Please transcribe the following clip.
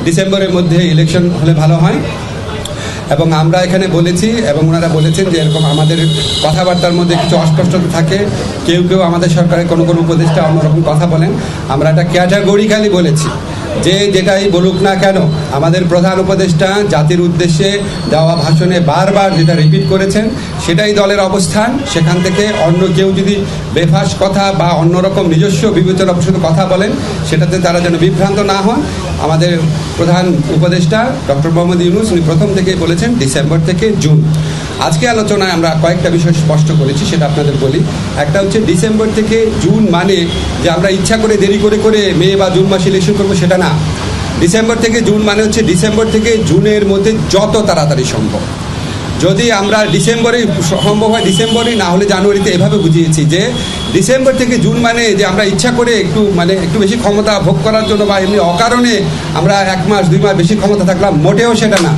ডিসেম্বরের মধ্যে ইলেকশন হলে ভালো হয়। এবং আমরা এখানে বলেছি এবং ওনারা বলেছেন যে এরকম আমাদের কথাবার্তার মধ্যে কিছু অস্পষ্টতা থাকে, কেউ কেউ আমাদের সরকারের কোনো কোনো উপদেষ্টা অন্যরকম কথা বলেন। আমরা এটা ক্যাটাগরিক্যালি বলেছি যে যেটাই বলুক না কেন, আমাদের প্রধান উপদেষ্টা জাতির উদ্দেশ্যে দেওয়া ভাষণে বারবার যেটা রিপিট করেছেন সেটাই দলের অবস্থান। সেখান থেকে অন্য কেউ যদি বেফাস কথা বা অন্যরকম নিজস্ব বিবেচনা প্রসূত কথা বলেন, সেটাতে তারা যেন বিভ্রান্ত না হন। আমাদের প্রধান উপদেষ্টা ডক্টর মোহাম্মদ ইউনূস উনি প্রথম থেকেই বলেছেন ডিসেম্বর থেকে জুন। আজকে আলোচনায় আমরা কয়েকটা বিষয় স্পষ্ট করেছি, সেটা আপনাদের বলি। একটা হচ্ছে ডিসেম্বর থেকে জুন মানে যে আমরা ইচ্ছা করে দেরি করে করে মে বা জুন মাসে ইলেকশন করবো, সেটা না। ডিসেম্বর থেকে জুন মানে হচ্ছে ডিসেম্বর থেকে জুনের মধ্যে যত তাড়াতাড়ি সম্ভব। যদি আমরা ডিসেম্বরে সম্ভব হয় ডিসেম্বরে, না হলে জানুয়ারিতে, এভাবে বুঝিয়েছি যে ডিসেম্বর থেকে জুন মানে যে আমরা ইচ্ছা করে একটু বেশি ক্ষমতা ভোগ করার জন্য বা এমনি অকারণে আমরা 1 মাস 2 মাস বেশি ক্ষমতা থাকলাম, মোটেও সেটা না।